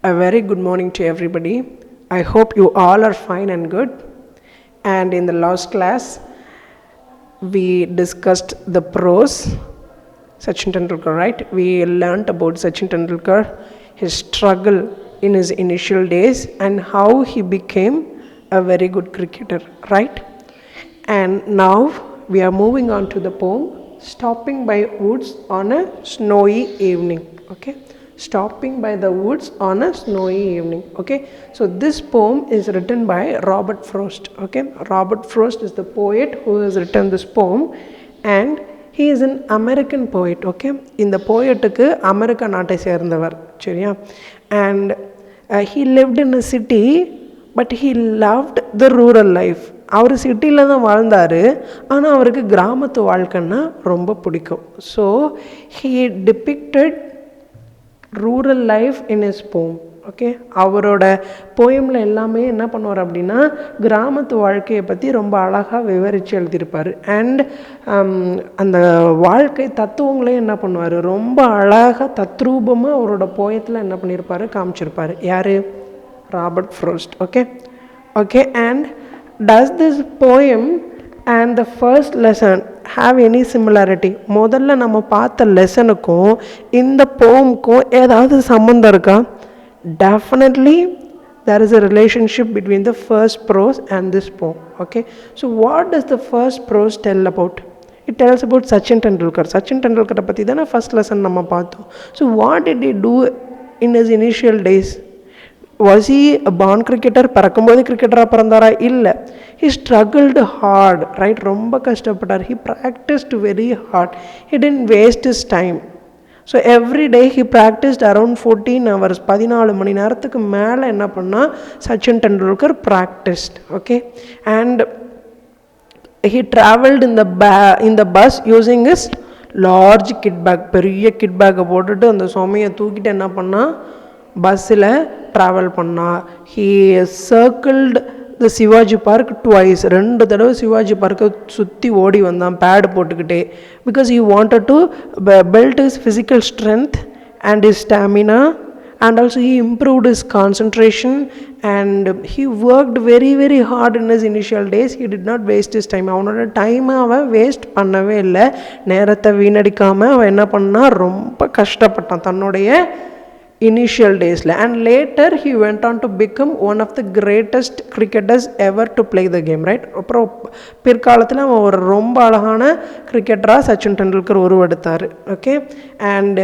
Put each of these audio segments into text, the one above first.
A very good morning to everybody. I hope you all are fine and good. And in the last class, we discussed the pros. Sachin Tendulkar, right? We learnt about Sachin Tendulkar, his struggle in his initial days, and how he became a very good cricketer, right? And now we are moving on to the poem Stopping by Woods on a Snowy Evening. Okay, stopping by the woods on a snowy evening. Okay, so this poem is written by Robert Frost. Okay, Robert Frost is the poet who has written this poem, and he is an American poet. Okay, இந்த போயட்டுக்கு America நாட்டை சேர்ந்தவர், சரியா? And he lived in a city, but he loved the rural life. அவர் சிட்டியில் தான் வாழ்ந்தார், ஆனால் அவருக்கு கிராமத்து வாழ்க்கைன்னா ரொம்ப பிடிக்கும். So he depicted rural life in his poem. Okay, அவரோட போயமில் எல்லாமே என்ன பண்ணுவார் அப்படின்னா கிராமத்து வாழ்க்கையை பற்றி ரொம்ப அழகாக விவரித்து எழுதியிருப்பார். அண்ட் அந்த வாழ்க்கை தத்துவங்களையும் என்ன பண்ணுவார், ரொம்ப அழகாக தத்ரூபமாக அவரோட போயத்தில் என்ன பண்ணியிருப்பார், காமிச்சிருப்பார். யார்? Robert ஃப்ரோஸ்ட். Okay okay and does this poem and the first lesson have any similarity? முதல்ல நம்ம பார்த்த லெசனுக்கும் இந்த போமுக்கும் ஏதாவது சம்மந்தம் இருக்கா? Definitely there is a relationship between the first prose and this poem. Okay, so what does the first prose tell about? It tells about Sachin Tendulkar. Sachin Tendulkar பற்றி தானே first lesson நம்ம பார்த்தோம். So what did he do in his initial days? Was he a born cricketer? பறக்கும்போது கிரிக்கெட்டராக பிறந்தாரா? இல்லை. He struggled hard, right? ரொம்ப கஷ்டப்பட்டார். He practiced very hard. He didn't waste his time. So every day he practiced around 14 hours. 14 மணி நேரத்துக்கு மேலே என்ன பண்ணால் Sachin Tendulkar practiced. Okay, and he traveled in the bus using his large kit bag. பெரிய kit பேக்கை போட்டுட்டு அந்த சுமையை தூக்கிட்டு என்ன பண்ணால் பஸ்ஸில் ட்ராவல் பண்ணால். He circled the Shivaji park twice. 2 தடவை சிவாஜி பார்க்கை சுற்றி ஓடி வந்தான் பேடு போட்டுக்கிட்டே. Because he wanted to build his physical strength and his stamina, and also he improved his concentration, and he worked very very hard in his initial days. He did not waste his time. அவனோட டைமை அவன் waste பண்ணவே இல்லை. நேரத்தை வீணடிக்காமல் அவன் என்ன பண்ணா, ரொம்ப கஷ்டப்பட்டான் தன்னுடைய initial days. And later he went on to become one of the greatest cricketers ever to play the game, right? அப்புறம் பிற்காலத்தில் அவன் ஒரு ரொம்ப அழகான கிரிக்கெட்டராக சச்சின் டெண்டுல்கர் உருவெடுத்தார். ஓகே, அண்ட்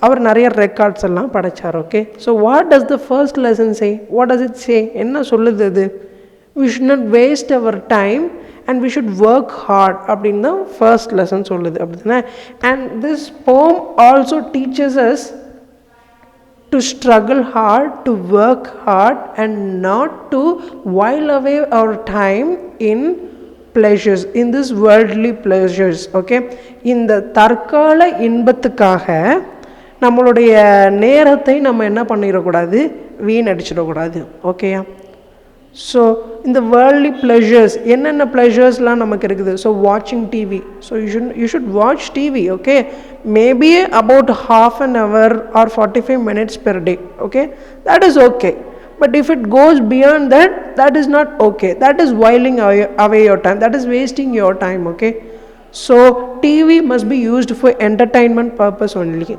அவர் நிறைய ரெக்கார்ட்ஸ் எல்லாம் படைச்சார். Okay, so what does the first lesson say? What does it say? என்ன சொல்லுது அது? we should not waste our time and we should work hard அப்படின்னு தான் ஃபர்ஸ்ட் லெசன் சொல்லுது, அப்படின்னா. and this poem also teaches us to struggle hard, to work hard, and not to while away our time in pleasures, in this worldly pleasures. Okay, இந்த தற்கால இன்பத்துக்காக நம்மளுடைய நேரத்தை நம்ம என்ன பண்ணிடக்கூடாது, வீணடிச்சிடக்கூடாது. ஓகேயா? ஸோ இந்த வேர்ல்ட்லி ப்ளஷர்ஸ், என்னென்ன ப்ளஷர்ஸ்லாம் நமக்கு இருக்குது? ஸோ வாட்சிங் TV. So you should watch TV. Okay, maybe about half an hour or 45 minutes per day. Okay, that is okay. But if it goes beyond that, that is not okay. That is whiling away your time. That is wasting your time. Okay, so TV must be used for entertainment purpose only.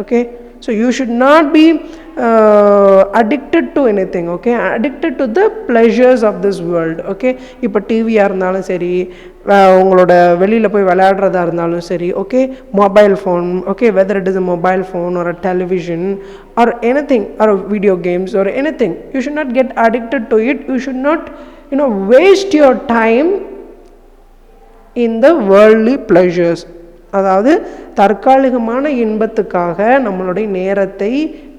Okay, so you should not be addicted to anything. Okay, addicted to the pleasures of this world. Okay, இப்போ டிவியாக இருந்தாலும் சரி, உங்களோட வெளியில் போய் விளையாடுறதா இருந்தாலும் சரி. Okay, mobile phone. Okay, whether it is a mobile phone or a television or anything, or video games or anything, you should not get addicted to it. You should not waste your time in the worldly pleasures. அதாவது தற்காலிகமான இன்பத்துக்காக நம்மளுடைய நேரத்தை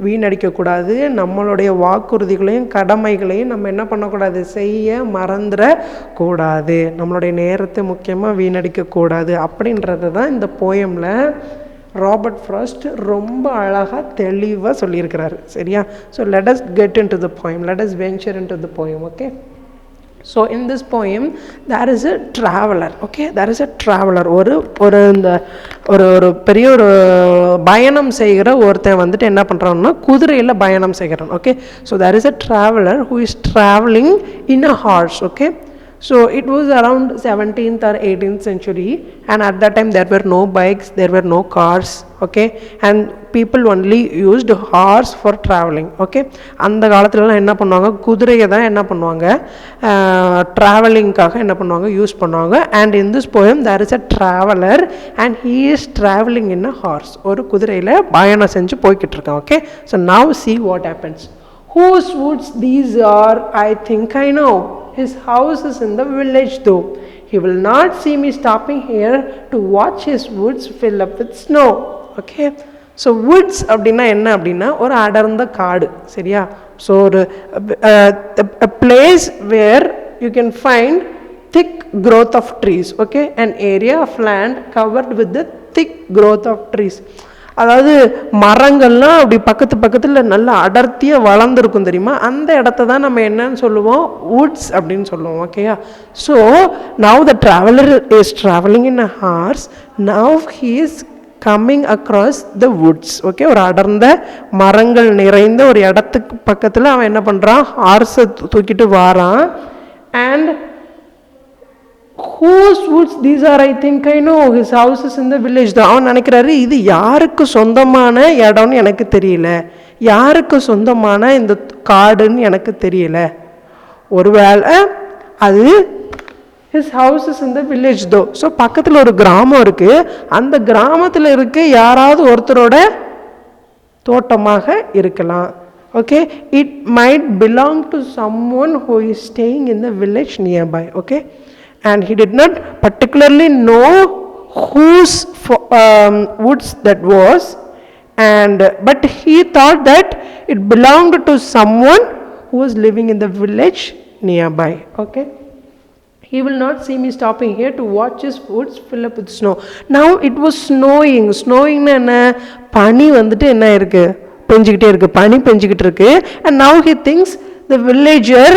வீணடிக்கக்கூடாது. நம்மளுடைய வாக்குறுதிகளையும் கடமைகளையும் நம்ம என்ன பண்ணக்கூடாது, செய்ய மறந்துடக்கூடாது. நம்மளுடைய நேரத்தை முக்கியமாக வீணடிக்கக்கூடாது. அப்படின்றது தான் இந்த போயமில் ராபர்ட் ஃப்ராஸ்ட் ரொம்ப அழகாக தெளிவாக சொல்லியிருக்கிறாரு. சரியா? So let us get in to the poem. Let us venture in to the poem. Okay, So in this poem there is a traveler, okay, there is a traveler, ஒரு இந்த ஒரு பெரிய ஒரு பயணம் செய்கிற ஒருத்தன் வந்துட்டு என்ன பண்ணுறான்னா குதிரையில் பயணம் செய்கிறான். Okay, so there is a traveler who is traveling in a horse. Okay, so it was around 17th or 18th century, and at that time there were no bikes, there were no cars. Okay, and people only used horse for traveling. Okay, அந்த காலத்துலலாம் என்ன பண்ணுவாங்க, குதிரையை தான் என்ன பண்ணுவாங்க ட்ராவலிங்காக என்ன பண்ணுவாங்க யூஸ் பண்ணுவாங்க. and in this poem there is a traveler and he is traveling in a horse. ஒரு குதிரையில் பயணம் செஞ்சு போய்கிட்டு இருக்கான். Okay, so now see what happens. Whose woods these are, I think I know. His house is in the village though. He will not see me stopping here to watch his woods fill up with snow. Okay, so woods அப்படின்னா என்ன அப்படின்னா ஒரு அடர்ந்த காடு, சரியா? So ஒரு a place where you can find thick growth of trees. Okay, an area of land covered with the thick growth of trees. அதாவது மரங்கள்லாம் அப்படி பக்கத்தில் நல்லா அடர்த்தியாக வளர்ந்துருக்கும் தெரியுமா, அந்த இடத்த தான் நம்ம என்னன்னு சொல்லுவோம், வுட்ஸ் அப்படின்னு சொல்லுவோம். ஓகேயா? So now the traveller is travelling in a horse. Now he is coming across the woods. Okay, ஒரு அடர்ந்த மரங்கள் நிறைந்த ஒரு இடத்துக்கு பக்கத்தில் அவன் என்ன பண்ணுறான், ஹார்ஸை தூக்கிட்டு வாரான். And whose woods these are, I think I know. His house is in the village. அவன் நினைக்கிறாரு இது யாருக்கு சொந்தமான இடம்னு எனக்கு தெரியல, யாருக்கு சொந்தமான இந்த காடுன்னு எனக்கு தெரியல. ஒருவேளை அது his house is in the village though. So பக்கத்தில் ஒரு கிராமம் இருக்கு, அந்த கிராமத்தில் இருக்க யாராவது ஒருத்தரோட தோட்டமாக இருக்கலாம். Okay, it might belong to someone who is staying in the village nearby. Okay, and he did not particularly know whose woods that was, and but he thought that it belonged to someone who was living in the village nearby. Okay, he will not see me stopping here to watch his woods fill up with snow. Now it was snowing. Snowing na enna, pani vandittu enna irukku, penjikite irukku, pani penjikite irukku. And now he thinks the villager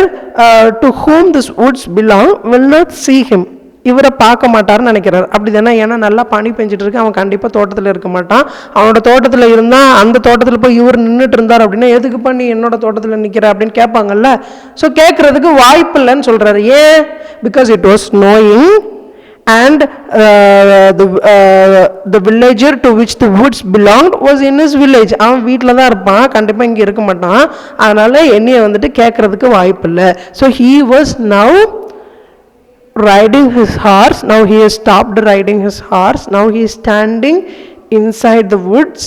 to whom this woods belong will not see him. இவரை பார்க்க மாட்டார்னு நினைக்கிறார். அப்படி தானே, ஏன்னா நல்லா பனி பெஞ்சிட்டு இருக்கு, அவன் கண்டிப்பாக தோட்டத்தில் இருக்க மாட்டான். அவனோட தோட்டத்தில் இருந்தால் அந்த தோட்டத்தில் போய் இவர் நின்றுட்டு இருந்தார் அப்படின்னா எதுக்கு பண்ணி என்னோட தோட்டத்தில் நிற்கிற அப்படின்னு கேட்பாங்கல்ல. ஸோ கேட்குறதுக்கு வாய்ப்பு இல்லைன்னு சொல்கிறாரு. ஏன்? Because it was snowing and the villager to which the woods belonged was in his village. அவன் வீட்டில் தான் இருப்பான், கண்டிப்பாக இங்கே இருக்க மாட்டான். அதனால் என்னையை வந்துட்டு கேட்குறதுக்கு வாய்ப்பு இல்லை. So he was now riding his horse. Now he has stopped riding his horse. Now he is standing inside the woods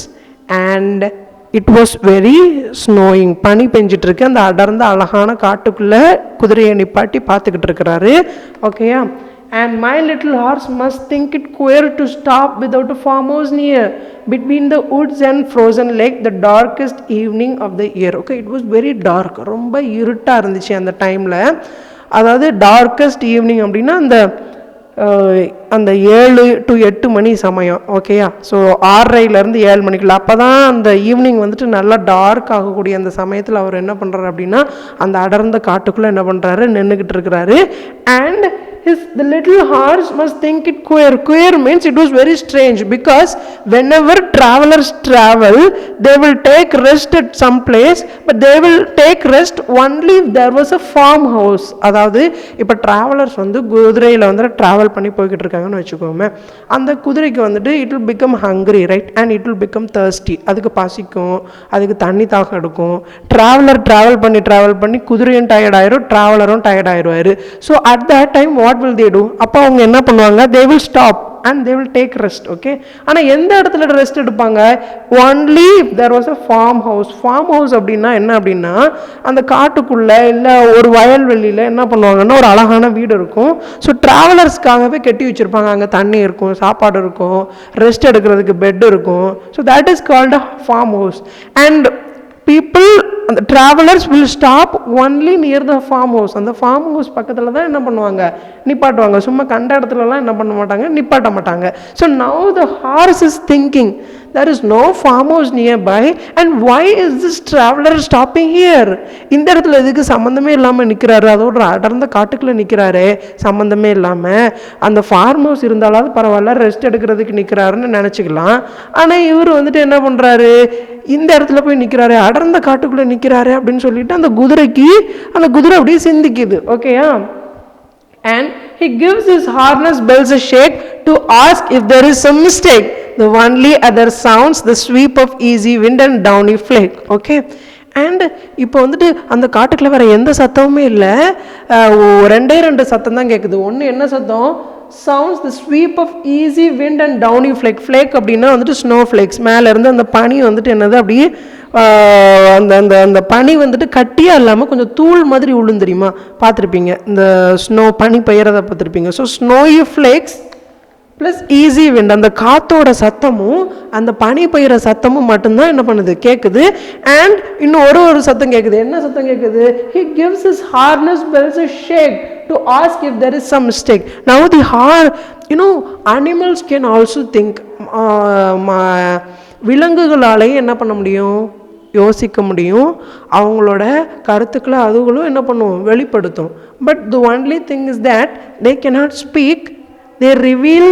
and it was very snowing. பனி பெஞ்சிட்டு இருக்கு. அந்த அடர்ந்த அழகான காட்டுக்குள்ளே குதிரையை நிப்பாட்டி பார்த்துக்கிட்டு இருக்கிறாரு. ஓகேயா? And my little horse must think it queer to stop without a farmhouse near, between the woods and frozen lake, the darkest evening of the year. Okay, it was very dark. ரொம்ப இருட்டாக இருந்துச்சு அந்த டைமில். அதாவது darkest evening அப்படின்னா அந்த 7 to 8 மணி சமயம். ஓகேயா? ஸோ 6:30 7 மணிக்குள்ள அப்போ தான் அந்த ஈவினிங் வந்துட்டு நல்லா டார்க் ஆகக்கூடிய அந்த சமயத்தில் அவர் என்ன பண்ணுறாரு அப்படின்னா அந்த அடர்ந்த காட்டுக்குள்ளே என்ன பண்ணுறாரு, நின்றுக்கிட்டு இருக்கிறாரு. And the little horse must think it queer. Queer means it was very strange, because whenever travelers travel they will take rest at some place, but they will take rest only if there was a farmhouse. அதாவது இப்போ travellers வந்து குதிரையில் வந்து travel பண்ணி போய்கிட்டு இருக்காங்கன்னு வச்சுக்கோமே, அந்த குதிரைக்கு வந்துட்டு it will become hungry, right, and it will become thirsty. அதுக்கு பசிக்கும், அதுக்கு தண்ணி தாகம் எடுக்கும். ட்ராவல் பண்ணி குதிரையும் டயர்ட் ஆயிரும், ட்ராவலரும் டயர்ட் ஆயிடுவார். So at that time what will they do? அப்போ அவங்க என்ன பண்ணுவாங்க, they will stop and they will take rest. Okay, ஆனால் எந்த இடத்துல ரெஸ்ட் எடுப்பாங்க, only if there was a farmhouse. farmhouse அப்படின்னா என்ன அப்படின்னா அந்த காட்டுக்குள்ளே இல்லை ஒரு வயல்வெளியில் என்ன பண்ணுவாங்கன்னா ஒரு அழகான வீடு இருக்கும். ஸோ ட்ராவலர்ஸ்க்காகவே கட்டி வச்சுருப்பாங்க. அங்கே தண்ணி இருக்கும், சாப்பாடு இருக்கும், ரெஸ்ட் எடுக்கிறதுக்கு பெட் இருக்கும். So that is called a farmhouse. And people, the travelers will stop only near the farmhouse. அந்த farmhouse பக்கத்தில் தான் என்ன பண்ணுவாங்க, நிப்பாட்டுவாங்க. சும்மா கண்ட இடத்துலலாம் என்ன பண்ண மாட்டாங்க, நிப்பாட்ட மாட்டாங்க. So now the horse is thinking there is no farmhouse nearby, and why is this traveler stopping here? இந்த இடத்துல எதுக்கு சம்மந்தமே இல்லாமல் நிற்கிறாரு, அதோட அடர்ந்த காட்டுக்குள்ளே நிற்கிறாரு, சம்மந்தமே இல்லாமல். அந்த ஃபார்ம் ஹவுஸ் இருந்தாலாவது பரவாயில்ல, ரெஸ்ட் எடுக்கிறதுக்கு நிற்கிறாருன்னு நினச்சிக்கலாம். ஆனால் இவர் வந்துட்டு என்ன பண்ணுறாரு, இந்த இடத்துல போய் நிற்கிறாரு, அடர்ந்த காட்டுக்குள்ளே நிற்கிறாரு அப்படின்னு சொல்லிட்டு அந்த குதிரை அப்படியே சிந்திக்குது. ஓகேயா? And he gives his harness bells a shake to ask if there is some mistake. The only other sounds the sweep of easy wind and downy flake. Okay? And இப்போ வந்துட்டு அந்த காட்டுக்குள்ள வேற எந்த சத்தமுமே இல்லை, ரெண்டு சத்தம் தான் கேட்குது. ஒன்று என்ன சத்தம்? sounds the sweep of easy wind and downy flake. flake அப்படின்னா வந்துட்டு ஸ்னோ ஃப்ளேக்ஸ், மேலே இருந்து அந்த பனி வந்துட்டு என்னது அப்படியே அந்த அந்த அந்த பனி வந்துட்டு கட்டியாக இல்லாமல் கொஞ்சம் தூள் மாதிரி விழுந்து தெரியுமா, பார்த்துருப்பீங்க, இந்த ஸ்னோ பனி பெய்யறதை பார்த்துருப்பீங்க. So snowy flakes plus easy wind, அந்த காற்றோட சத்தமும் அந்த பனி பெய்கிற சத்தமும் மட்டும்தான் என்ன பண்ணுது, கேட்குது. அண்ட் இன்னும் ஒரு சத்தம் கேட்குது. என்ன சத்தம் கேட்குது? he gives his harness bells a shake to ask if there is some mistake. Now the animals can also think. விலங்குகளாலேயும் என்ன பண்ண முடியும், யோசிக்க முடியும், அவங்களோட கருத்துக்களை அதுகளும் என்ன பண்ணும், வெளிப்படுத்தும். But the only thing is that they cannot speak. They reveal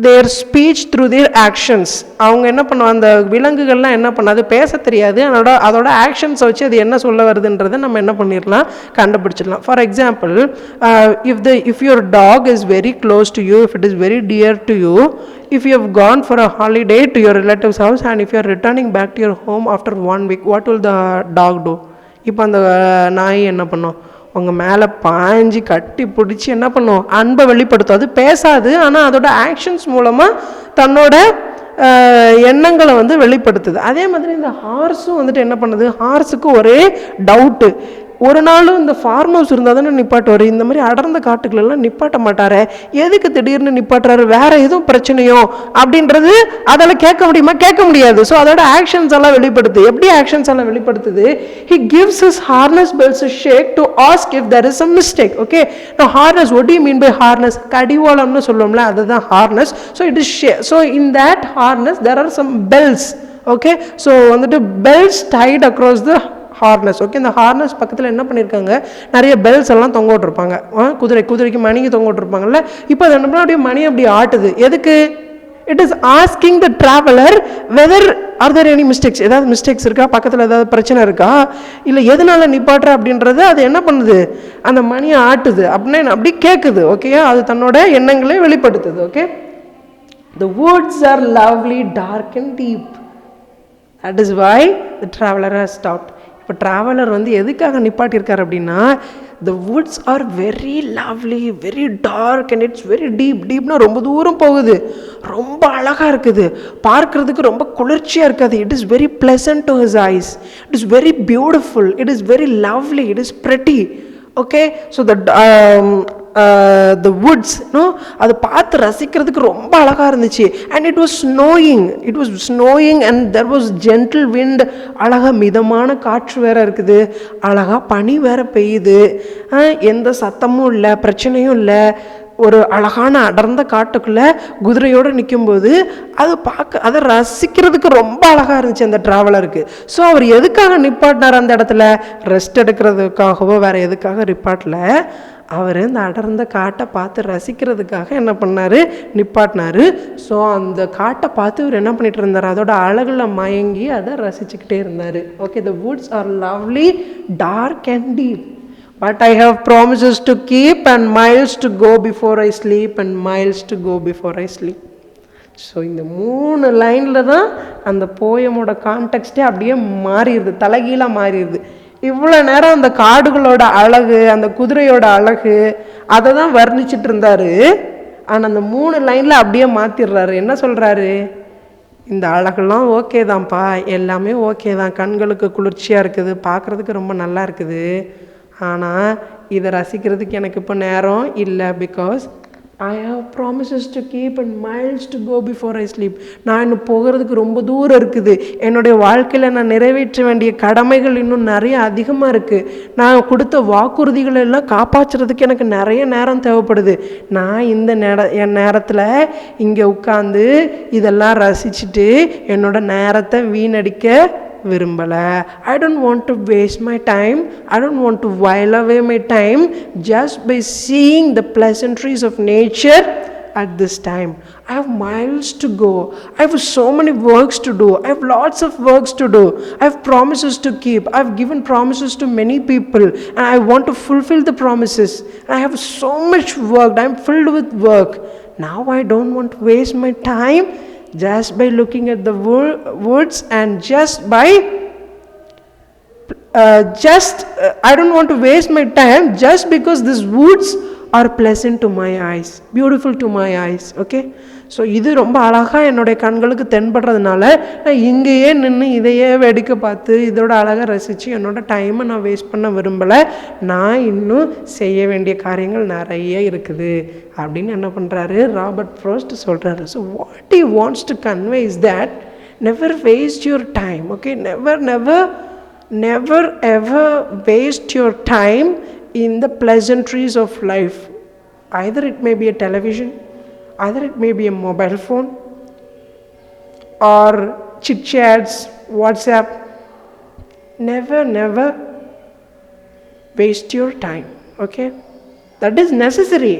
their speech through their actions. அவங்க என்ன பண்ணுவாங்க, அந்த விலங்குகள்லாம் என்ன பண்ணாது, பேச தெரியாது, அதோட ஆக்ஷன்ஸை வச்சு அது என்ன சொல்ல வருதுன்றதை நம்ம என்ன பண்ணிடலாம், கண்டுபிடிச்சிடலாம். For example, if your dog is very close to you, if it is very dear to you, if you have gone for a holiday to your relative's house and if you are returning back to your home after 1 week, what will the dog do? இப்போ அந்த நாய் என்ன பண்ணும், உங்கள் மேலே பாய்ஞ்சி கட்டி பிடிச்சி என்ன பண்ணும், அன்பை வெளிப்படுத்தும். அது பேசாது, ஆனால் அதோட ஆக்ஷன்ஸ் மூலமாக தன்னோட எண்ணங்களை வந்து வெளிப்படுத்துது. அதே மாதிரி இந்த ஹார்ஸும் வந்துட்டு என்ன பண்ணுது, ஹார்ஸுக்கு ஒரே டவுட்டு. ஒரு நாளும் இந்த ஃபார்ம் ஹவுஸ் இருந்தால் தானே நிப்பாட்டுவார், இந்த மாதிரி அடர்ந்த காட்டுகளெல்லாம் நிப்பாட்ட மாட்டார், எதுக்கு திடீர்னு நிப்பாட்டுறாரு, வேற எதுவும் பிரச்சனையோ அப்படின்றது அதெல்லாம் கேட்க முடியுமா, கேட்க முடியாது. ஸோ அதோட ஆக்ஷன்ஸ் எல்லாம் வெளிப்படுத்துது. எப்படி ஆக்ஷன்ஸ் எல்லாம் வெளிப்படுத்துது? he gives his harness bells a shake to ask if there is some mistake. Okay, now harness, what do you mean by harness? கடிவாளம்னு சொல்லுவோம்ல, அதுதான் harness. So it is so in that harness there are some bells. Okay, so வந்துட்டு bells tied across the harness. Okay, இந்த harness பக்கத்தில் என்ன பண்ணியிருக்காங்க, நிறைய bells எல்லாம் தொங்க விட்டுருப்பாங்க. குதிரைக்கு மணிக்கு தொங்க விட்டுருப்பாங்கல்ல. இப்போ அது என்ன பண்ண, அப்படியே மணி அப்படி ஆட்டுது. எதுக்கு? It is asking the traveller whether there are any mistakes, ஏதாவது மிஸ்டேக்ஸ் இருக்கா, பக்கத்தில் ஏதாவது பிரச்சனை இருக்கா, இல்லை எதனால நிப்பாட்டுற அப்படின்றது அது என்ன பண்ணுது, அந்த மணியை ஆட்டுது அப்படின்னு அப்படி கேட்குது. ஓகேயா, அது தன்னோட எண்ணங்களே வெளிப்படுத்துது. Okay, the woods are lovely, dark and deep. That is why the traveler has stopped. இப்போ ட்ராவலர் வந்து எதுக்காக நிப்பாட்டியிருக்கார் அப்படின்னா, the woods are very lovely, very dark and it's very deep. டீப்னா ரொம்ப தூரம் போகுது, ரொம்ப அழகாக இருக்குது, பார்க்குறதுக்கு ரொம்ப குளிர்ச்சியாக இருக்காது. It is very pleasant to his eyes, it is very beautiful, it is very lovely, it is pretty. Okay, so the woods, அது பார்த்து ரசிக்கிறதுக்கு ரொம்ப அழகாக இருந்துச்சு. and it was snowing and there was gentle wind. அழகாக மிதமான காற்று வேற இருக்குது, அழகாக பனி வேற பெய்யுது, எந்த சத்தமும் இல்லை, பிரச்சனையும் இல்லை. ஒரு அழகான அடர்ந்த காட்டுக்குள்ளே குதிரையோடு நிற்கும்போது அதை ரசிக்கிறதுக்கு ரொம்ப அழகாக இருந்துச்சு அந்த ட்ராவலருக்கு. ஸோ அவர் எதுக்காக நிப்பாட்டினார் அந்த இடத்துல? ரெஸ்ட் எடுக்கிறதுக்காகவோ வேறு எதுக்காக நிப்பாட்டல, அவர் இந்த அடர்ந்த காட்டை பார்த்து ரசிக்கிறதுக்காக என்ன பண்ணார், நிப்பாட்டினார். ஸோ அந்த காட்டை பார்த்து இவர் என்ன பண்ணிட்டு இருந்தார், அதோட அழகுல மயங்கி அதை ரசிச்சுக்கிட்டே இருந்தார். Okay, the woods are lovely, dark and deep. But I have promises to keep and miles to go before I sleep and miles to go before I sleep. So இந்த 3 லைனில் தான் அந்த போயமோட கான்டெக்ஸ்டே அப்படியே மாறிடுது, தலைகீழாக மாறிடுது. இவ்வளோ நேரம் அந்த காடுகளோட அழகு, அந்த குதிரையோட அழகு, அதை தான் வர்ணிச்சிட்டு இருந்தார். ஆனால் அந்த 3 லைனில் அப்படியே மாற்றிடுறாரு. என்ன சொல்கிறாரு, இந்த அழகெல்லாம் ஓகே தான்ப்பா, எல்லாமே ஓகே தான், கண்களுக்கு குளிர்ச்சியாக இருக்குது, பார்க்குறதுக்கு ரொம்ப நல்லா இருக்குது, ஆனால் இதை ரசிக்கிறதுக்கு எனக்கு இப்போ நேரம் இல்லை. Because I have promises to keep and miles to go before I sleep. நான் இன்னும் போகிறதுக்கு ரொம்ப தூரம் இருக்குது. என்னுடைய வாழ்க்கையில் நான் நிறைவேற்ற வேண்டிய கடமைகள் இன்னும் நிறைய அதிகமாக இருக்குது. நான் கொடுத்த வாக்குறுதிகள் எல்லாம் காப்பாற்றுறதுக்கு எனக்கு நிறைய நேரம் தேவைப்படுது. நான் இந்த என் நேரத்தில் இங்கே உட்காந்து இதெல்லாம் ரசிச்சுட்டு என்னோட நேரத்தை வீணடிக்க விரும்பலை. I don't want to waste my time. I don't want to while away my time just by seeing the pleasantries of nature at this time. I have miles to go. I have so many works to do. I have lots of works to do. I have promises to keep. I have given promises to many people and I want to fulfill the promises. I have so much work. I am filled with work. Now I don't want to waste my time just by looking at the woods and just by I don't want to waste my time just because these woods are pleasant to my eyes, beautiful to my eyes. Okay, so இது ரொம்ப அழகாக என்னுடைய கண்களுக்கு தென்படுறதுனால நான் இங்கேயே நின்று இதையே வேடிக்கை பார்த்து இதோட அழகாக ரசித்து என்னோடய டைமை நான் வேஸ்ட் பண்ண விரும்பலை. நான் இன்னும் செய்ய வேண்டிய காரியங்கள் நிறைய இருக்குது அப்படின்னு என்ன பண்ணுறாரு ராபர்ட் ஃப்ரோஸ்ட் சொல்கிறாரு. So what he wants to convey is that never waste your time. Okay, never ever waste your time in the pleasantries of life. Either it may be a television, either it may be a mobile phone or chit chats, WhatsApp. Never waste your time. Okay, that is necessary,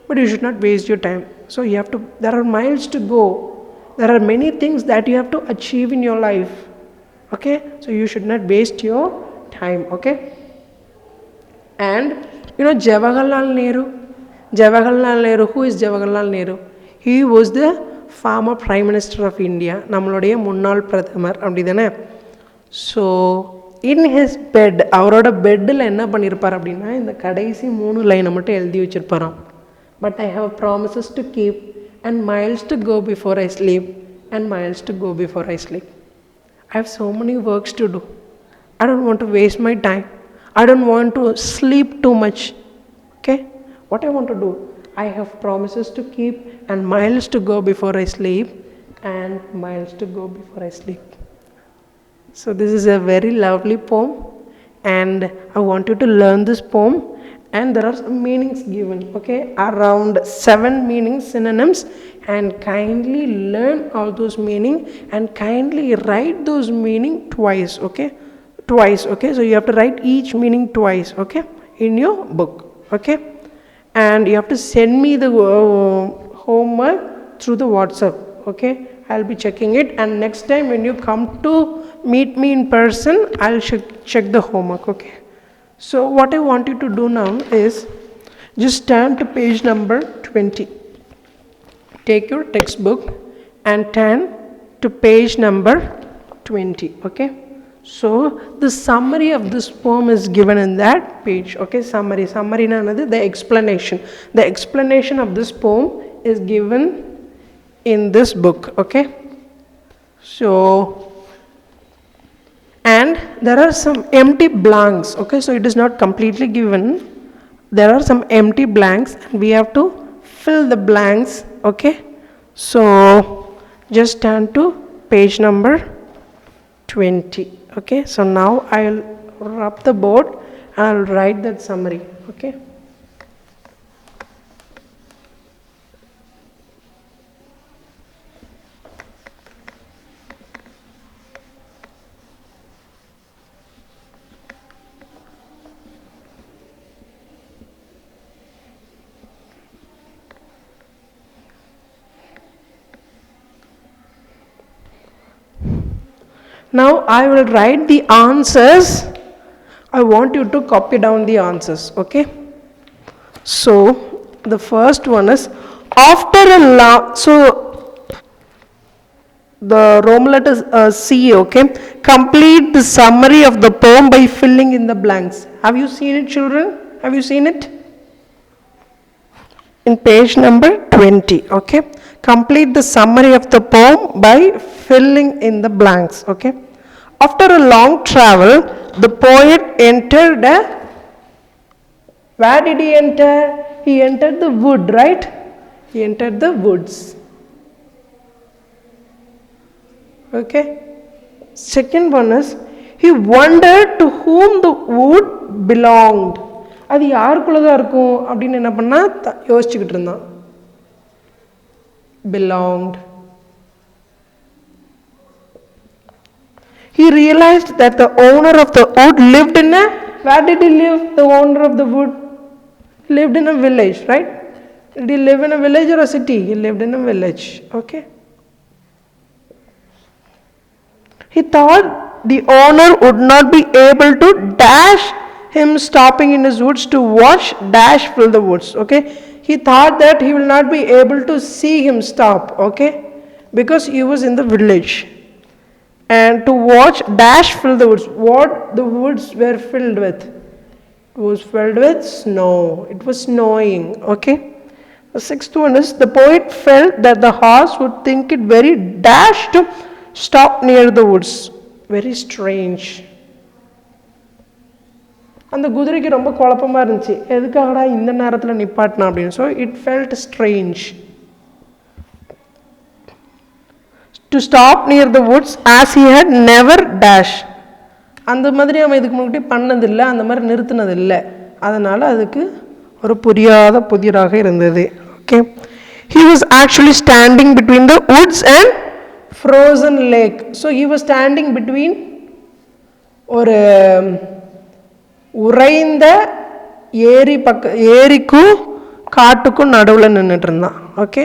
but you should not waste your time. So you have to, there are miles to go, there are many things that you have to achieve in your life. Okay, so you should not waste your time. Okay, and you know Jawaharlal Nehru, who is Jawaharlal Nehru? He was the former Prime Minister of India. நம்மளுடைய முன்னாள் பிரதமர் அப்படிதானே. So in his bed, அவரோட பெட்டில் என்ன பண்ணியிருப்பார் அப்படின்னா இந்த கடைசி 3 லைனை மட்டும் எழுதி வச்சிருப்பாராம். But I have promises to keep and miles to go before I sleep and miles to go before I sleep. I have so many works to do. I don't want to waste my time. I don't want to sleep too much. Okay, what I want to do, I have promises to keep and miles to go before I sleep and miles to go before I sleep. So this is a very lovely poem and I want you to learn this poem. And there are some meanings given, okay, around 7 meanings, synonyms, and kindly learn all those meaning and kindly write those meaning twice. Okay, so you have to write each meaning twice, okay, in your book. Okay, and you have to send me the homework through the WhatsApp. Okay, I'll be checking it, and next time when you come to meet me in person, I'll check the homework. Okay, so what I want you to do now is just turn to page number 20. Take your textbook and turn to page number 20. Okay, so the summary of this poem is given in that page. Okay, summary na another, the explanation of this poem is given in this book. Okay, so and there are some empty blanks. Okay, so it is not completely given, there are some empty blanks and we have to fill the blanks. Okay, so just turn to page number 20. Okay, so now I'll rub the board and I'll write that summary. Okay, now I will write the answers. I want you to copy down the answers. Okay, so the first one is after a so the Roman letter C. Okay, complete the summary of the poem by filling in the blanks. Have you seen it, children? Have you seen it in page number 20? Okay, complete the summary of the poem by filling in the blanks. Okay, after a long travel, the poet entered a Where did he enter? He entered the wood, right? He entered the woods. Okay. Second one is, he wondered to whom the wood belonged. அது யாருக்குள்ளதாக இருக்கும் அப்படின்னு என்ன பண்ணா யோசிச்சுக்கிட்டு இருந்தான். Belonged. He realized that the owner of the wood lived in a, where did he live? The owner of the wood lived in a village, right? Did he live in a village or a city? He lived in a village. Okay. He thought the owner would not be able to dash him stopping in his woods to watch dash fill the woods. Okay. He thought that he will not be able to see him stop. Okay. Because he was in the village. And to watch dash fill the woods. What the woods were filled with? It was filled with snow. It was snowing. Okay. The sixth one is, the poet felt that the horse would think it very dash to stop near the woods. Very strange. அந்த குதிரைக்கு ரொம்ப குழப்பமாக இருந்துச்சு, எதுக்காகடா இந்த நேரத்தில் நிப்பாட்டினா அப்படின்னு. So it felt strange to stop near the woods as he had never dash. அந்த மாதிரி அவன் இதுக்கு முன்னாடி பண்ணதில்லை, அந்த மாதிரி நிறுத்தினதில்லை. அதனால் அதுக்கு ஒரு புரியாத புதிராக இருந்தது. Okay. He was actually standing between the woods and frozen lake. So he was standing between ஒரு உறைந்த ஏரிக்கும் காட்டுக்கும் நடுவில் நின்றுட்டு இருந்தான். Okay.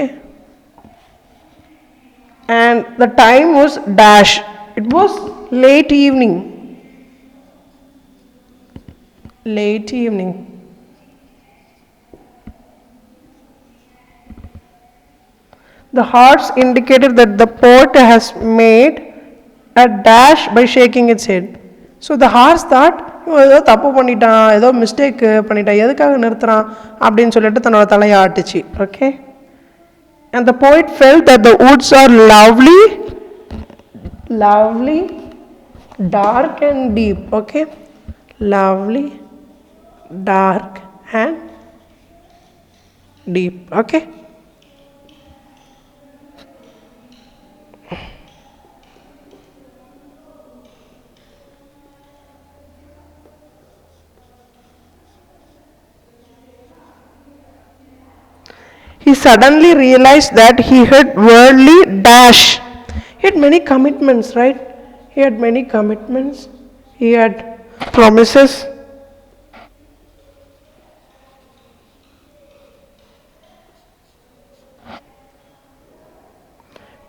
And the time was dash. It was late evening. Late evening. The horse indicated that the poet has made a dash by shaking its head. So the horse thought, ஏதோ தப்பு பண்ணிட்டான், ஏதோ mistake பண்ணிட்டான், எதுக்காக நிறுத்துறான் அப்படின்னு சொல்லிட்டு தன்னோட தலையை ஆட்டுச்சு. Okay. And the poet felt that the woods are lovely, dark and deep. Okay. Lovely, dark and deep. Okay. He suddenly realized that he had worldly dash. He had many commitments, right? He had many commitments. He had promises.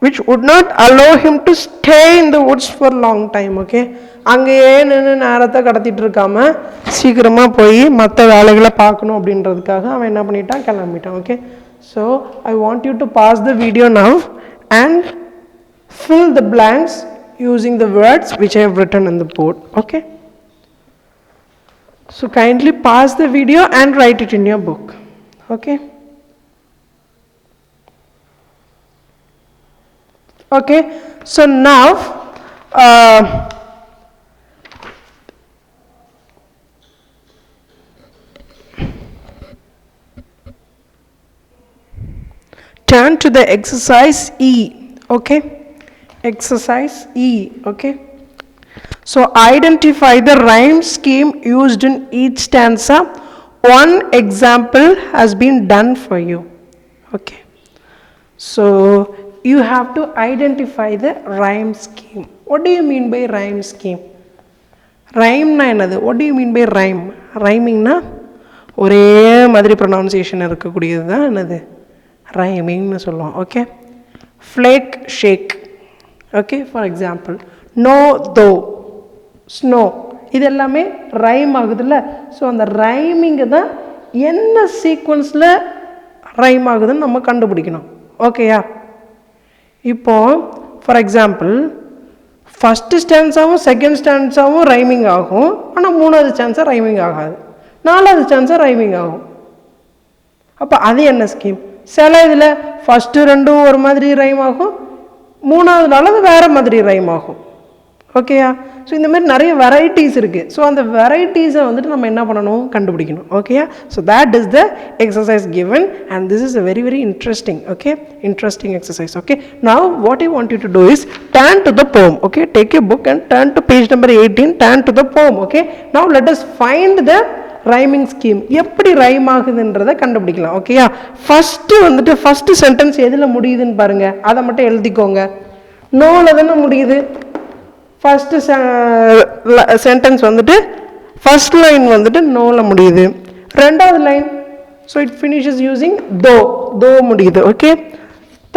Which would not allow him to stay in the woods for a long time. Okay. அங்கேயே நின்று நேரத்தை கடத்திட்டு இருக்காம சீக்கிரமாக போய் மற்ற வேலைகளை பார்க்கணும் அப்படின்றதுக்காக அவன் என்ன பண்ணிட்டான், கிளம்பிட்டான். Okay. So I want you to pause the video now and fill the blanks using the words which I have written on the board. Okay. So kindly pause the video and write it in your book. Okay. Okay. So now turn to the exercise E. Okay. Exercise E. Okay. So identify the rhyme scheme used in each stanza. One example has been done for you. Okay. So you have to identify the rhyme scheme. What do you mean by rhyme scheme? Rhyme na enadhu? What do you mean by rhyme? Rhyming na ஒரே மாதிரி pronunciation இருக்கக்கூடியது தான் என்னது, ரைமிங்னு சொல்லுவோம். Okay. Flake shake. Okay. For example no though snow, இது எல்லாமே rhyme ஆகுதுல்ல. ஸோ அந்த ரைமிங்கை தான் என்ன சீக்வன்ஸில் ரைம் ஆகுதுன்னு நம்ம கண்டுபிடிக்கணும். ஓகேயா. இப்போ ஃபார் எக்ஸாம்பிள் ஃபஸ்ட்டு ஸ்டான்ஸாகவும் செகண்ட் ஸ்டான்ஸாகவும் ரைமிங் ஆகும், ஆனால் மூணாவது ஸ்டான்ஸாக ரைமிங் ஆகாது, நாலாவது ஸ்டான்ஸாக ரைமிங் ஆகும். அப்போ அது என்ன ஸ்கீம்? சில இதில் ஃபஸ்ட்டு ரெண்டும் ஒரு மாதிரி ரைம் ஆகும், மூணாவது நாள் அது வேறு மாதிரி ரைம் ஆகும். ஓகேயா? ஸோ இந்த மாதிரி நிறைய வெரைட்டிஸ் இருக்குது. ஸோ அந்த வெரைட்டிஸை வந்துட்டு நம்ம என்ன பண்ணணும், கண்டுபிடிக்கணும். ஓகேயா? So that is the exercise given and this is a very very interesting. Okay, interesting exercise. Okay, now what I want you to do is turn to the poem. Okay, take a book and turn to page number 18, turn to the poem. Okay, now let us find the rhyming scheme. எப்படி rhyme ஆகுதுன்றதை கண்டுபிடிக்கலாம். ஓகேயா? First வந்துட்டு first sentence எதில் முடியுதுன்னு பாருங்கள், அதை மட்டும் எழுதிக்கோங்க. நோவில் தானே முடியுது ஃபஸ்ட்டு சென்டென்ஸ் வந்துட்டு. ஃபஸ்ட் லைன் வந்துட்டு நோவில் முடியுது. ரெண்டாவது line so it finishes using தோ, தோ முடியுது. Okay,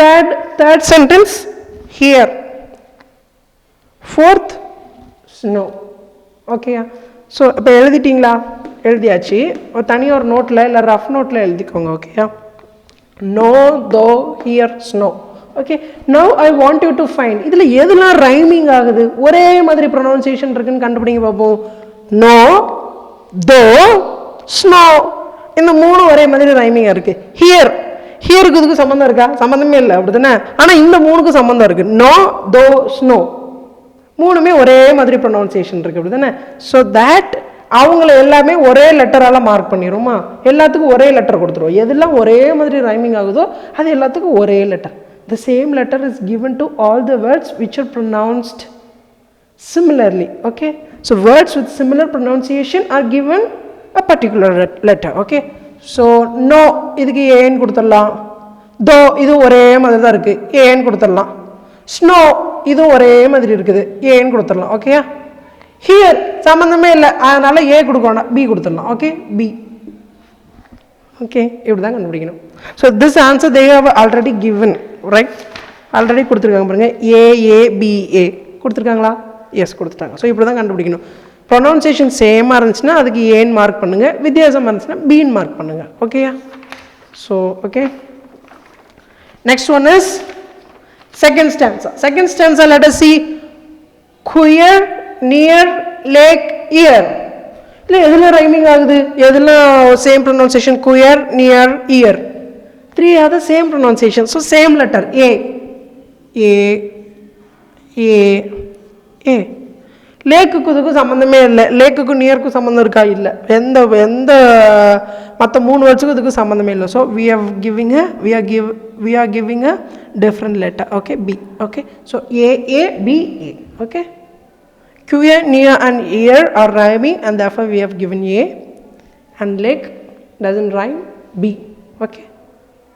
third sentence here, fourth snow. ஓகேயா? ஸோ இப்போ எழுதிட்டிங்களா? எழுதியாச்சு. ஒரு தனியாக ஒரு நோட்டில் இல்லை ரஃப் நோட்டில் எழுதிக்கோங்க. ஓகேயா? நோ, தோ, here, snow. Okay, now I want you to find இதில் எதுலாம் ரைமிங் ஆகுது, ஒரே மாதிரி ப்ரொனவுன்சியேஷன் இருக்குன்னு கண்டுபிடிங்க பார்ப்போம். நோ, தோ, ஸ்னோ, இந்த மூணு ஒரே மாதிரி ரைமிங்காக இருக்குது. ஹியர், ஹியருக்கு இதுக்கு சம்மந்தம் இருக்கா? சம்மந்தமே இல்லை, அப்படி தானே? ஆனால் இந்த மூணுக்கு சம்மந்தம் இருக்குது. நோ, தோ, ஸ்னோ மூணுமே ஒரே மாதிரி ப்ரொனவுன்சியேஷன் இருக்குது, அப்படி தானே? ஸோ தேட் அவங்கள எல்லாமே ஒரே லெட்டரால் மார்க் பண்ணிடுமா? எல்லாத்துக்கும் ஒரே லெட்டர் கொடுத்துருவோம். எதெல்லாம் ஒரே மாதிரி ரைமிங் ஆகுதோ அது எல்லாத்துக்கும் ஒரே letter. The same letter is given to all the words which are pronounced similarly. Okay, so words with similar pronunciation are given a particular letter. Okay, so no இதுக்கு ஏன்னு கொடுத்துடலாம். தோ இது ஒரே மாதிரி தான் இருக்குது, ஏன்னு கொடுத்துடலாம். ஸ்னோ இது ஒரே மாதிரி இருக்குது, ஏன்னு கொடுத்துடலாம். ஓகேயா? ஹியர் சம்மந்தமே இல்லை, அதனால் ஏ கொடுக்கணும், பி கொடுத்துடலாம். Okay, B. ஓகே, இப்படி தான் கண்டுபிடிக்கணும். So this answer they have already given, right? Already கொடுத்துருக்காங்க பாருங்கள். ஏஏபிஏ கொடுத்துருக்காங்களா? எஸ், கொடுத்துட்டாங்க. ஸோ இப்படி தான் கண்டுபிடிக்கணும். ப்ரொனவுன்சியேஷன் சேமாக இருந்துச்சுன்னா அதுக்கு ஏன்னு மார்க் பண்ணுங்கள், வித்தியாசமாக இருந்துச்சுன்னா பின்னு மார்க் பண்ணுங்கள். ஓகேயா? So okay, next one is second stanza. Second stanza, let us see. Queer, near, lake, ear. இல்லை எதில் ரைமிங் ஆகுது, எதில் same pronunciation? Queer, near, year. 3 are the same pronunciation. So same letter A, A, A, A. லேக்குக்கு இதுக்கு சம்மந்தமே இல்லை. லேக்குக்கும் நியருக்கும் சம்மந்தம் இருக்கா? இல்லை. எந்த மற்ற 3 வேர்ட்ஸுக்கும் இதுக்கு சம்மந்தமே இல்லை. So we are giving a different letter. Okay, B. Okay, so A, A, B, A. Okay, queer, near and ear are rhyming and therefore we have given A, and lake doesn't rhyme, B. Okay,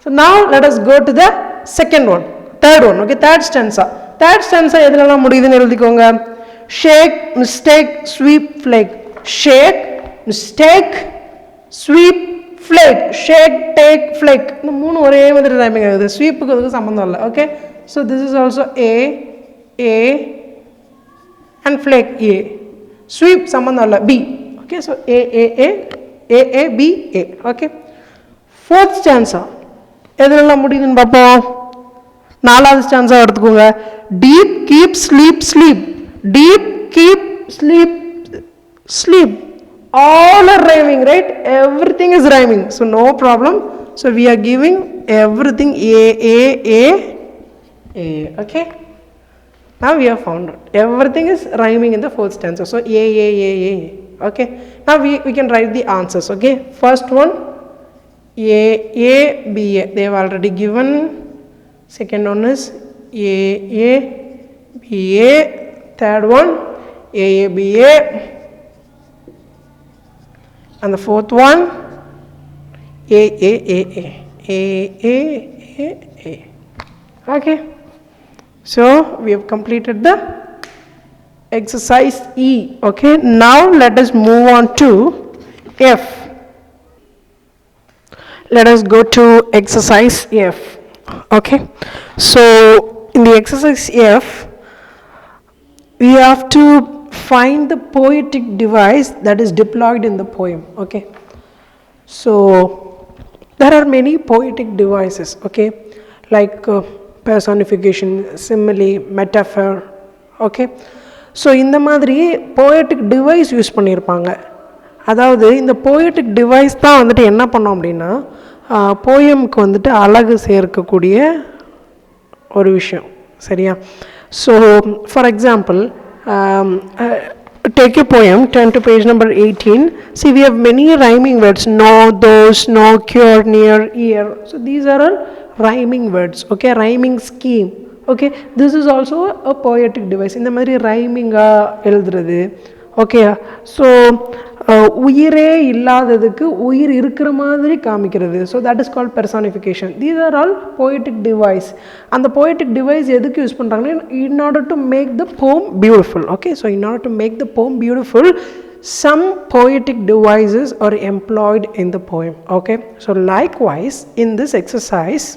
so now let us go to the second one, third one. Okay, third stanza. Third stanza எதுலலாம் முடியுதுன்னு எழுதிக்கோங்க. Shake, mistake, sweep, flake. Shake, mistake, sweep, flake. Shake, take, flake. இந்த மூணு ஒரே மாதிரி rhyming ஆகுது. ஸ்வீப்புக்கு அதுக்கு சம்மந்தம் இல்லை. Okay, so this is also A, A and flake A. Sweep சம்மந்தம் இல்லை, பி. ஓகே, ஸோ ஏ, ஏ, ஏ, ஏ, ஏ, பி, ஏ. ஓகே, ஃபோர்த் ஸ்டான்ஸா எதுலலாம் முடியுதுன்னு பார்ப்போம். 4வது ஸ்டான்ஸா எடுத்துக்கோங்க. Deep, keep, sleep, sleep. Deep, keep, sleep, sleep. All are rhyming, right? Everything is rhyming, so no problem. So we are giving everything A, A, A, A. Okay, now we have found out everything is rhyming in the fourth stanza. So A, A, A, A. Okay, now we can write the answers. Okay, first one A, A, B, A. They have already given. Second one is A, A, B, A. Third one A, A, B, A. And the fourth one A, A, A, A, A, A, A, A. Okay, so we have completed the exercise E. Okay, now let us move on to F. Let us go to exercise F. Okay, so in the exercise F we have to find the poetic device that is deployed in the poem. Okay, so there are many poetic devices. Okay, like personification, simile, metaphor. Okay, so இந்த மாதிரி poetic device use பண்ணியிருப்பாங்க. அதாவது இந்த poetic device தான் வந்துட்டு என்ன பண்ணோம் அப்படின்னா போயம்க்கு வந்துட்டு அழகு சேர்க்கக்கூடிய ஒரு விஷயம். சரியா? So for example, Take a poem, turn to page number 18. See, we have many rhyming words. No, those, no, cure, near, ear. So these are all rhyming words. Okay, rhyming scheme. Okay, this is also a poetic device. இந்த மாதிரி ரைமிங்கா எழுதுறது. Okay, so உயிரே இல்லாததுக்கு உயிர் இருக்கிற மாதிரி காமிக்கிறது. So that is called personification. These are all poetic device. அந்த poetic device எதுக்கு யூஸ் பண்ணுறாங்கன்னா, in order to make the poem beautiful. Okay, so in order to make the poem beautiful, some poetic devices are employed in the poem. Okay, so likewise in this exercise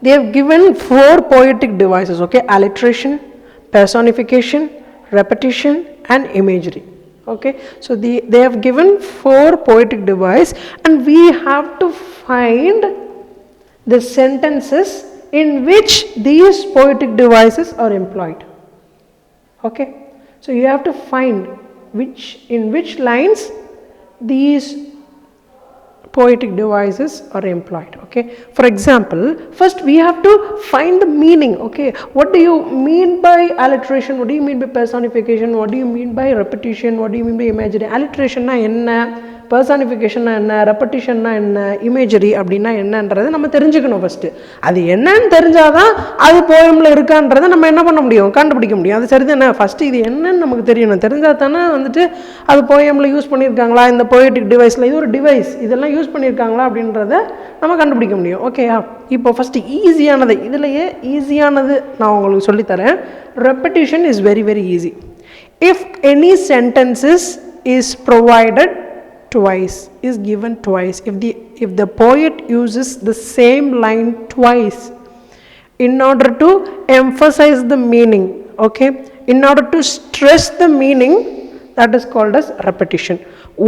they have given 4 poetic devices. Okay, alliteration, personification, repetition and imagery. Okay, so they have given 4 poetic device, and we have to find the sentences in which these poetic devices are employed. Okay, so you have to find in which lines these poetic devices are employed. Okay, for example, first we have to find the meaning. Okay, what do you mean by alliteration? What do you mean by personification? What do you mean by repetition? What do you mean by imagery? Alliteration na enna, personification na enna, repetition na enna, imagery அப்படினா என்னன்றதை நம்ம தெரிஞ்சுக்கணும். First அது என்னன்னு தெரிஞ்சாதான் அது போயம்ல இருக்கான்றதை நம்ம என்ன பண்ண முடியும், கண்டுபிடிக்க முடியும். அது சரிதானே? ஃபர்ஸ்ட் இது என்னன்னு நமக்கு தெரியணும். தெரிஞ்சா தானே வந்துட்டு அது போயம்ல யூஸ் பண்ணியிருக்காங்களா, இந்த போயட்டிக் டிவைஸில் இது ஒரு டிவைஸ், இதெல்லாம் யூஸ் பண்ணியிருக்காங்களா அப்படின்றத நம்ம கண்டுபிடிக்க முடியும். ஓகேயா, இப்போ ஃபஸ்ட்டு ஈஸியானது, இதுலையே ஈஸியானது நான் உங்களுக்கு சொல்லித்தரேன். Repetition is very very easy. If any sentences is provided twice, is given twice, if the poet uses the same line twice in order to emphasize the meaning, okay, in order to stress the meaning, that is called as repetition.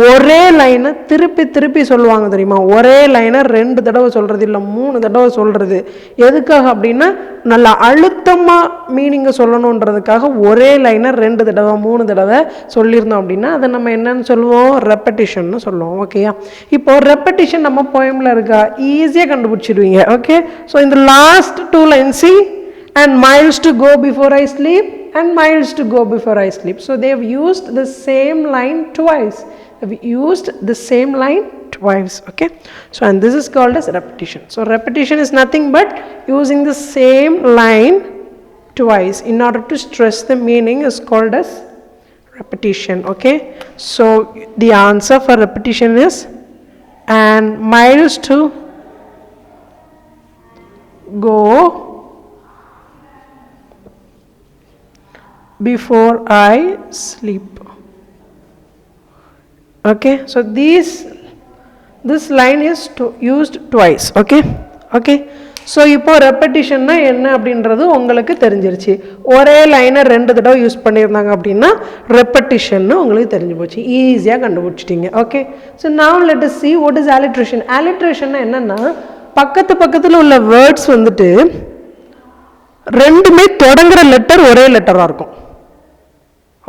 ஒரே லைனை திருப்பி திருப்பி சொல்லுவாங்க தெரியுமா? ஒரே லைனை 2 தடவை சொல்கிறது இல்லை 3 தடவை சொல்கிறது. எதுக்காக அப்படின்னா, நல்லா அழுத்தமாக மீனிங்கை சொல்லணுன்றதுக்காக ஒரே லைனை 2 தடவை 3 தடவை சொல்லியிருந்தோம் அப்படின்னா அதை நம்ம என்னன்னு சொல்லுவோம், ரெப்படிஷன்னு சொல்லுவோம். ஓகேயா, இப்போ ரெப்படிஷன் நம்ம போயமில் இருக்கா, ஈஸியாக கண்டுபிடிச்சிடுவீங்க. ஓகே, ஸோ இந்த last 2 lines, see, and miles to go before I sleep and miles to go before I sleep. So they have used the same line twice. They've used the same line twice. Okay, so and this is called as repetition. So repetition is nothing but using the same line twice in order to stress the meaning is called as repetition. Okay, so the answer for repetition is, and miles to go before I sleep. Okay, so this line is used twice. Okay, okay, so இப்போ ரெப்படிஷன்னா என்ன அப்படின்றது உங்களுக்கு தெரிஞ்சிருச்சு. ஒரே லைனை 2 தடவை use பண்ணியிருந்தாங்க அப்படின்னா ரெப்படிஷன்னு உங்களுக்கு தெரிஞ்சு போச்சு, ஈஸியாக கண்டுபிடிச்சிட்டிங்க. Okay, so now let us see what is alliteration. alliteration என்னன்னா, பக்கத்தில் உள்ள வேர்ட்ஸ் வந்துட்டு ரெண்டுமே தொடங்குற லெட்டர் ஒரே லெட்டராக இருக்கும்.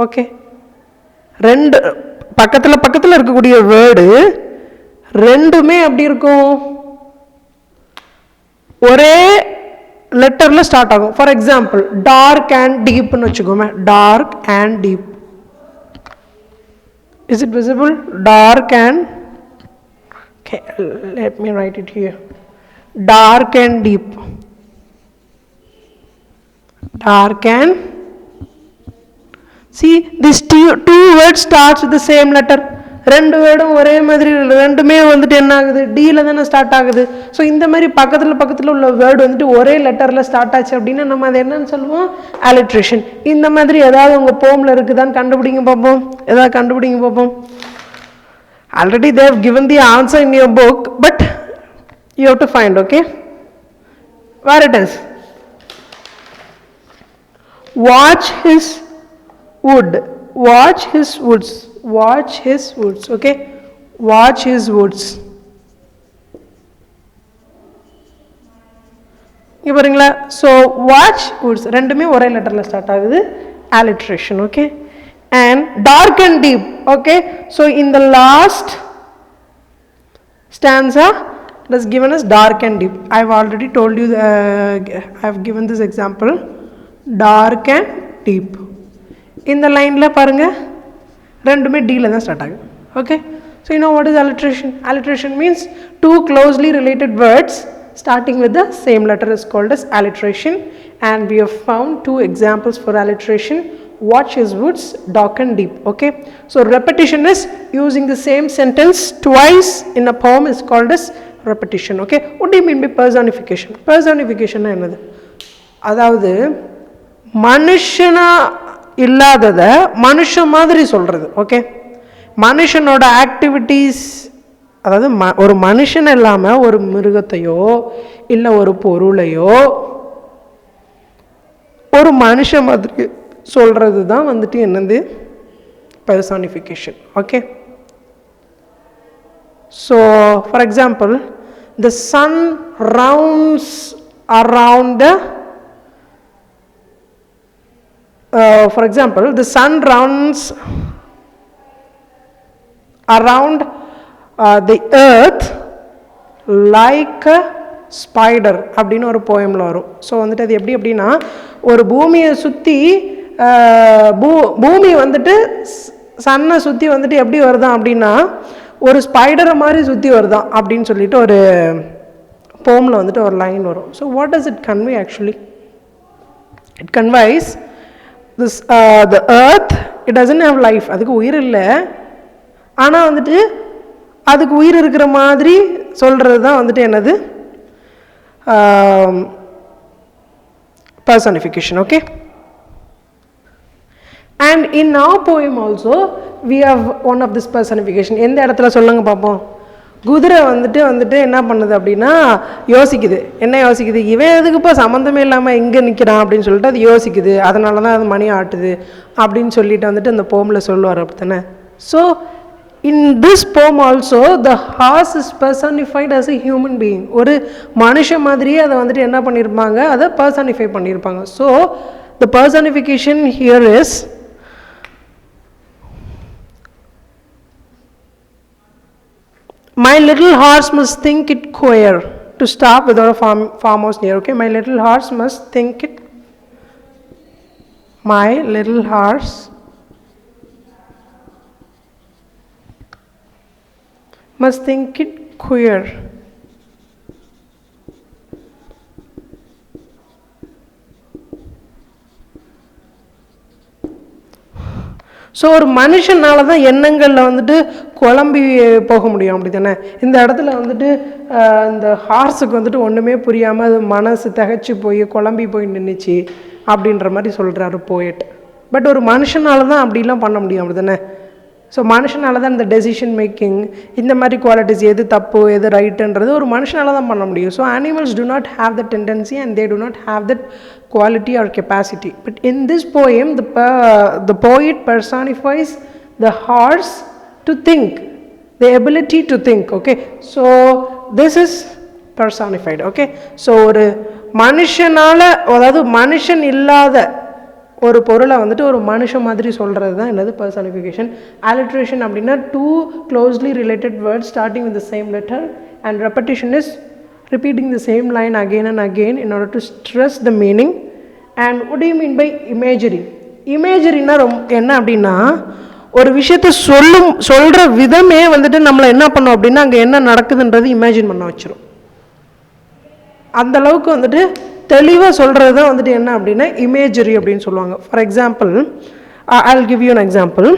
ஓகே, 2 பக்கத்தில் இருக்கக்கூடிய வேர்டு ரெண்டுமே எப்படி இருக்கும், ஒரே லெட்டரில் ஸ்டார்ட் ஆகும். ஃபார் எக்ஸாம்பிள் டார்க் அண்ட் டீப்னு வச்சுக்கோமே, dark and deep. Is it visible? Dark and, okay, let me write it here. Dark and deep. Dark and, see, these two words starts with the same letter. 2 வேர்டும் ஒரே மாதிரி, ரெண்டுமே வந்துட்டு என்ன ஆகுது, டீல தானே ஸ்டார்ட் ஆகுது. ஸோ இந்த மாதிரி பக்கத்தில் உள்ள வேர்டு வந்துட்டு ஒரே லெட்டரில் ஸ்டார்ட் ஆச்சு அப்படின்னா நம்ம அதை என்னன்னு சொல்லுவோம், alliteration. இந்த மாதிரி ஏதாவது உங்கள் போமில் இருக்குதான்னு கண்டுபிடிங்க பார்ப்போம். ஏதாவது கண்டுபிடிங்க பார்ப்போம். Already they have given the answer in your book, but you have to find. Okay, where it is. Watch his wood, watch his woods, watch his woods. Okay, watch his woods. இங்க பாருங்களா, so watch woods ரெண்டுமே ஒரே லெட்டர்ல start ஆகுது, alliteration. Okay, and dark and deep. Okay, so in the last stanza it is given as dark and deep. I have already told you, I have given this example, dark and deep. இந்த லைனில் பாருங்கள் ரெண்டுமே டீல தான் start ஆகுது. Okay, so you know what is alliteration? Alliteration means two closely related words starting with the same letter is called as alliteration, and we have found two examples for alliteration. Watch his woods, dark and deep. Okay, so repetition is using the same sentence twice in a poem is called as repetition. Okay, what do you mean by personification? Personification என்னது? அதாவது மனுஷனா இல்லாதத மனுஷன் மாதிரி சொல்றது. Okay, மனுஷனோட activities, அதாவது ஒரு மனுஷன் இல்லாமல் ஒரு மிருகத்தையோ இல்லை ஒரு பொருளையோ ஒரு மனுஷன் மாதிரி சொல்கிறது தான் வந்துட்டு என்னது personification. Okay, so for example the sun rounds around the for example the sun rounds around the earth like a spider அப்படின்னு ஒரு போயமில் வரும். ஸோ வந்துட்டு அது எப்படி அப்படின்னா ஒரு பூமியை சுற்றி பூமி வந்துட்டு சன்னை சுற்றி வந்துட்டு எப்படி வருதான் அப்படின்னா ஒரு ஸ்பைடரை மாதிரி சுற்றி வருதான் அப்படின்னு சொல்லிட்டு ஒரு போமில் வந்துட்டு ஒரு லைன் வரும். So what does it convey actually? It conveys this the earth, it doesn't have life, அதுக்கு உயிர் இல்லை, ஆனால் வந்துட்டு அதுக்கு உயிர் இருக்கிற மாதிரி சொல்கிறது தான் வந்துட்டு என்னது personification. Okay, and in our poem also we have one of this personification. எந்த இடத்துல சொல்லுங்க பார்ப்போம். குதிரை வந்துட்டு என்ன பண்ணுது அப்படின்னா யோசிக்குது. என்ன யோசிக்குது? இவன் எதுக்குப்பா சம்மந்தமே இல்லாமல் இங்கே நிற்கிறான் அப்படின்னு சொல்லிட்டு அது யோசிக்குது. அதனால தான் அது மணி ஆட்டுது அப்படின்னு சொல்லிட்டு வந்துட்டு அந்த போமில் சொல்லுவார். அப்படி தானே? So in this poem also the horse is personified as a human being. ஒரு மனுஷன் மாதிரியே அதை வந்துட்டு என்ன பண்ணியிருப்பாங்க, அதை பர்சானிஃபை பண்ணியிருப்பாங்க. So the personification here is my little horse must think it queer to stop without a farmhouse near. Okay, my little horse must think it. My little horse must think it queer. So ஒரு மனுஷனால தான் எண்ணங்களில் வந்துட்டு குழம்பி போக முடியும். அப்படி தானே? இந்த இடத்துல வந்துட்டு இந்த ஹார்ஸுக்கு வந்துட்டு ஒன்றுமே புரியாமல் அது மனசு திகச்சு போய் குழம்பி போய் நின்றுச்சு அப்படின்ற மாதிரி சொல்கிறாரு போயட். பட் ஒரு மனுஷனால தான் அப்படிலாம் பண்ண முடியும். அப்படி தானே? ஸோ மனுஷனால தான் இந்த டெசிஷன் மேக்கிங், இந்த மாதிரி குவாலிட்டிஸ், எது தப்பு எது ரைட்டுன்றது ஒரு மனுஷனால தான் பண்ண முடியும். So animals do not have that tendency and they do not have that quality or capacity. But in this poem the poet personifies the horse to think, the ability to think. Okay, so this is personified. Okay, so ஒரு மனுஷனால, அதாவது மனுஷன் இல்லாத ஒரு பொருளை வந்துட்டு ஒரு மனுஷன் மாதிரி சொல்கிறது தான் என்னது பர்சானிஃபிகேஷன். alliteration அப்படின்னா two closely related words starting with the same letter, and repetition is repeating the same line again and again in order to stress the meaning. And what do you mean by imagery? இமேஜரின்னா என்ன அப்படின்னா ஒரு விஷயத்தை சொல்கிற விதமே வந்துட்டு நம்மளை என்ன பண்ணோம் அப்படின்னா அங்கே என்ன நடக்குதுன்றது இமேஜின் பண்ண வச்சிரும். அந்தளவுக்கு வந்துட்டு தெளிவாக சொல்கிறது தான் வந்துட்டு என்ன அப்படின்னா இமேஜரி அப்படின்னு சொல்லுவாங்க. For example, I'll give you an example.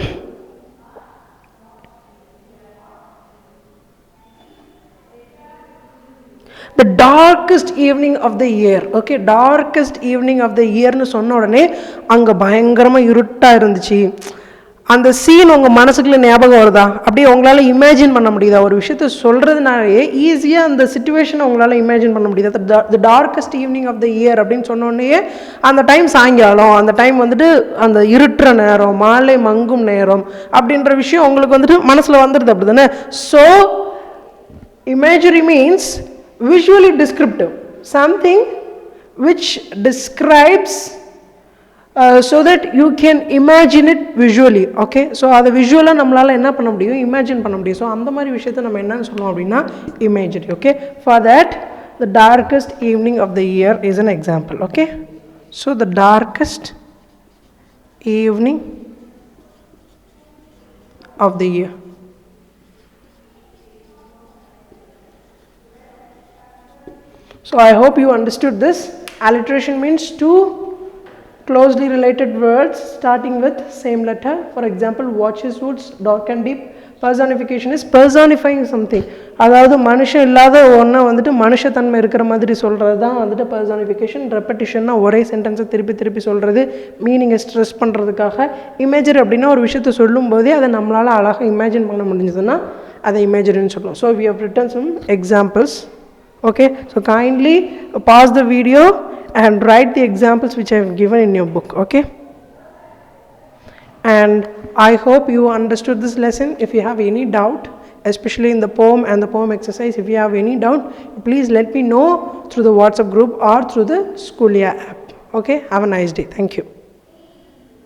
The darkest evening of the year. Okay, darkest evening of the year னு சொன்ன உடனே அங்கே பயங்கரமாக இருட்டாக இருந்துச்சு. அந்த சீன் உங்கள் மனசுக்குள்ள ஞாபகம் வருதா? அப்படியே உங்களால் இமேஜின் பண்ண முடியுதா? ஒரு விஷயத்த சொல்கிறதுனாலே ஈஸியாக அந்த சிச்சுவேஷனை உங்களால் இமேஜின் பண்ண முடியுது. The darkest evening of the year அப்படின்னு சொன்னோடனே அந்த டைம் சாயங்காலம், அந்த டைம் வந்துட்டு அந்த இருட்டுற நேரம், மாலை மங்கும் நேரம் அப்படின்ற விஷயம் உங்களுக்கு வந்துட்டு மனசில் வந்துடுது. அப்படி தானே? So imagery means visually descriptive, something which describes so that you can imagine it visually. Okay, so அது விஷுவலாக நம்மளால் என்ன பண்ண முடியும், இமேஜின் பண்ண முடியும். ஸோ அந்த மாதிரி விஷயத்தை நம்ம என்னன்னு சொல்லுவோம் அப்படின்னா imagery. Okay, for that the darkest evening of the year is an example. Okay, so the darkest evening of the year. So I hope you understood this. Alliteration means two closely related words starting with same letter. For example, watch his woods, dark and deep. Personification is personifying something. அதாவது மனுஷன் இல்லாத ஒன்றை வந்துட்டு மனுஷத்தன்மை இருக்கிற மாதிரி சொல்கிறது தான் வந்துட்டு பர்சானிஃபிகேஷன். ரெப்படிஷன்னா ஒரே சென்டென்ஸை திருப்பி திருப்பி சொல்கிறது, மீனிங்கை ஸ்ட்ரெஸ் பண்ணுறதுக்காக. இமேஜரி அப்படின்னா ஒரு விஷயத்தை சொல்லும் போதே அதை நம்மளால் அழகாக இமேஜின் பண்ண முடிஞ்சதுன்னா அதை இமேஜரின்னு சொல்லுவோம். So we have written some examples. Okay, so kindly pause the video and write the examples which I have given in your book. Okay, and I hope you understood this lesson. If you have any doubt, especially in the poem and the poem exercise, if you have any doubt, please let me know through the WhatsApp group or through the Schoolia app. Okay, have a nice day. Thank you.